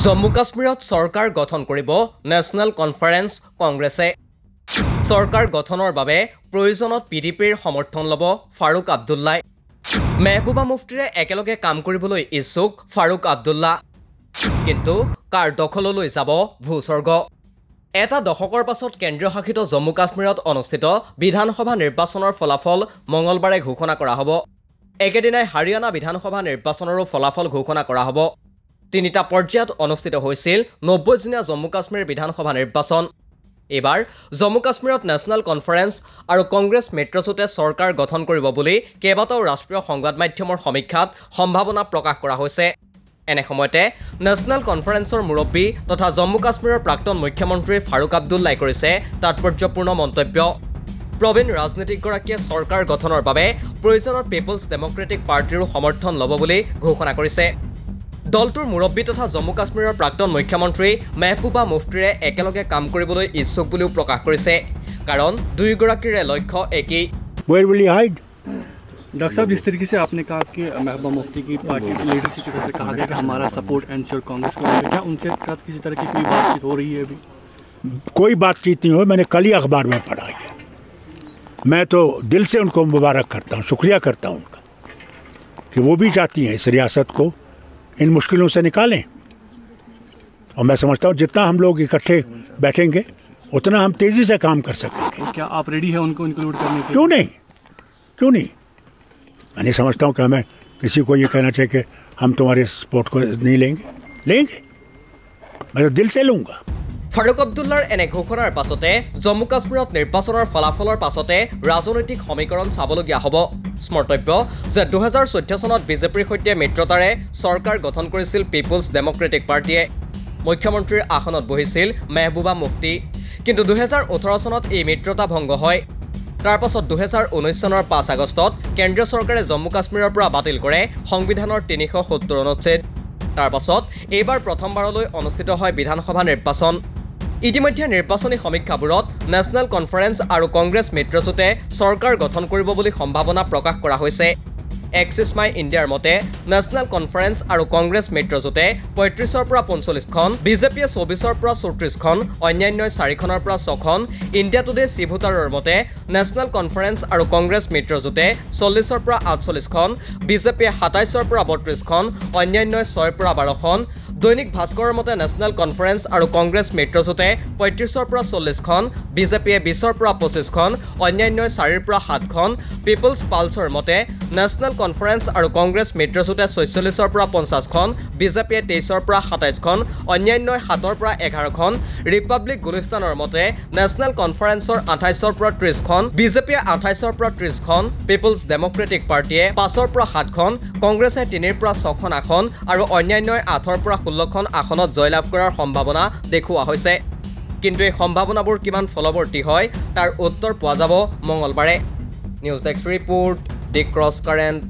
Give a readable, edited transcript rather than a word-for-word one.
জম্মু কাশ্মীৰত চৰকাৰ গঠন কৰিব নেশ্যনেল কনফাৰেন্স কংগ্ৰেছে চৰকাৰ গঠনৰ বাবে প্ৰয়োজনত পিডিপিৰ সমৰ্থন ল'ব ফাৰুক আব্দুল্লাই মেহবুবা মুফতিৰে একেলগে কাম কৰিবলৈ ইচ্ছুক ফাৰুক আব্দুল্লা কিন্তু কাৰ দখললৈ যাব ভূস্বৰ্গ এটা দশকৰ পাছত কেন্দ্ৰীয় শাসিত জম্মু কাশ্মীৰত অনুষ্ঠিত বিধানসভা নিৰ্বাচনৰ ফলাফল মঙলবাৰে ঘোষণা কৰা হ'ব একেদিনাই হাৰিয়ানা বিধানসভা নিৰ্বাচনৰো ফলাফল ঘোষণা কৰা হ'ব তিনিটা পৰ্যায়ত অনুষ্ঠিত হৈছিল 90 দিনীয়া জম্মু কাশ্মীৰ বিধানসভা নিৰ্বাচন এবাৰ জম্মু কাশ্মীৰত নেশ্যনেল কনফাৰেন্স আৰু কংগ্ৰেছ মিত্ৰজোঁটে চৰকাৰ গঠন কৰিব বুলি কেইবাটাও ৰাষ্ট্ৰীয় সংবাদ মাধ্যমৰ সমীক্ষাত সম্ভাৱনা প্ৰকাশ কৰা হৈছে এনে সময়তে নেশ্যনেল কনফাৰেন্সৰ মুৰব্বী তথা জম্মু কাশ্মীৰৰ প্ৰাক্তন মুখ্যমন্ত্ৰী ফাৰুক আব্দুল্লাই কৰিছে তাৎপৰ্যপূৰ্ণ মন্তব্য প্ৰবীণ ৰাজনীতিকগৰাকীয়ে চৰকাৰ গঠনৰ বাবে প্ৰয়োজনত পিপলছ ডেমক্ৰেটিক পাৰ্টিৰো সমৰ্থন ল'ব বুলি ঘোষণা কৰিছে দলটোৰ মুৰব্বী তথা জম্মু কাশ্মীৰৰ প্ৰাক্তন মুখ্যমন্ত্ৰী মেহবুবা মুফতিৰে একেলগে কাম কৰিবলৈ ইচ্ছুক বুলিও প্ৰকাশ কৰিছে কাৰণ দুয়োগৰাকীৰে লক্ষ্য একেই Where will he hide? Doctor साहब जिस तरीके से आपने कहा कि महबूबा मुफ्ती की पार्टी की लीडरशिप की तरफ से कहा गया कि हमारा सपोर्ट एंश्योर कांग्रेस को क्या उनसे किसी तरह की कोई बातचीत हो रही है अभी कोई बातचीत नहीं हो मैंने कल ही अखबार में पढ़ा है मैं तो दिल से उनको मुबारक करता हूँ शुक्रिया करता हूँ उनका कि वो भी चाहती हैं इस रियासत को इन मुश्किलों से निकालें और मैं समझता हूँ जितना हम लोग इकट्ठे बैठेंगे उतना हम तेज़ी से काम कर सकेंगे तो क्या आप रेडी हैं उनको इंक्लूड करने के क्यों नहीं मैं नहीं समझता हूँ कि हमें किसी को ये कहना चाहिए कि हम तुम्हारे सपोर्ट को नहीं लेंगे मैं तो दिल से लूँगा ফাৰুক আব্দুল্লাৰ এনে ঘোষণাৰ পাছতে জম্মু কাশ্মীৰত নিৰ্বাচনৰ ফলাফলৰ পাছতে ৰাজনৈতিক সমীকৰণ চাবলগীয়া হ'ব স্মৰ্তব্য যে 2014 চনত বিজেপিৰ সৈতে মিত্ৰতাৰে চৰকাৰ গঠন কৰিছিল পিপলছ ডেমক্ৰেটিক পাৰ্টিয়ে মুখ্যমন্ত্ৰীৰ আসনত বহিছিল মেহবুবা মুফতি কিন্তু 2018 চনত এই মিত্ৰতা ভংগ হয় তাৰ পাছত 2019 চনৰ 5 আগষ্টত কেন্দ্ৰীয় চৰকাৰে জম্মু কাশ্মীৰৰ পৰা বাতিল কৰে সংবিধানৰ 370 অনুচ্ছেদ তাৰ পাছত এইবাৰ প্ৰথমবাৰলৈ অনুষ্ঠিত হয় বিধানসভা নিৰ্বাচন ইতিমধ্যে নিৰ্বাচনী সমীক্ষাবোৰত নেশ্যনেল কনফাৰেন্স আৰু কংগ্ৰেছ মিত্ৰজোঁটে চৰকাৰ গঠন কৰিব বুলি সম্ভাৱনা প্ৰকাশ কৰা হৈছে এক্সিছ মাই ইণ্ডিয়াৰ মতে নেশ্যনেল কনফাৰেন্স আৰু কংগ্ৰেছ মিত্ৰজোঁটে 35ৰ পৰা 45খন বিজেপিয়ে 24ৰ পৰা 34খন অন্যান্যই 4খনৰ পৰা 6খন ইণ্ডিয়া টুডে চিভোটাৰৰ মতে নেশ্যনেল কনফাৰেন্স আৰু কংগ্ৰেছ মিত্ৰজোঁটে 40ৰ পৰা 48খন বিজেপিয়ে 27ৰ পৰা 32খন অন্যান্যই 6ৰ পৰা 12খন দৈনিক ভাস্কৰৰ মতে নেশ্যনেল কনফাৰেন্স আৰু কংগ্ৰেছ মিত্ৰজোঁটে 35ৰ পৰা 40খন বিজেপিয়ে 20ৰ পৰা 25খন অন্যান্যই 4ৰ পৰা 7খন পিপলছ পালছৰ মতে নেশ্যনেল কনফাৰেন্স আৰু কংগ্ৰেছ মিত্ৰজোঁটে 46ৰ পৰা 50খন বিজেপিয়ে 23ৰ পৰা 27খন অন্যান্যই 7ৰ পৰা 11খন ৰিপাব্লিক গুলিস্তানৰ মতে নেশ্যনেল কনফাৰেন্সৰ 28ৰ পৰা 30খন বিজেপিয়ে 28ৰ পৰা 30খন পিপলছ ডেমক্ৰেটিক পাৰ্টিয়ে 5ৰ পৰা 7খন কংগ্ৰেছে 3ৰ পৰা 6খন আসন আৰু অন্যান্যই 8ৰ পৰা 16খন আসনত জয়লাভ কৰাৰ সম্ভাৱনা দেখুওৱা হৈছে কিন্তু এই সম্ভাৱনাবোৰ কিমান ফলৱৰ্তী হয় তাৰ উত্তৰ পোৱা যাব মঙলবাৰে নিউজ ডেস্ক ৰিপোৰ্ট দি ক্ৰছ কাৰেণ্ট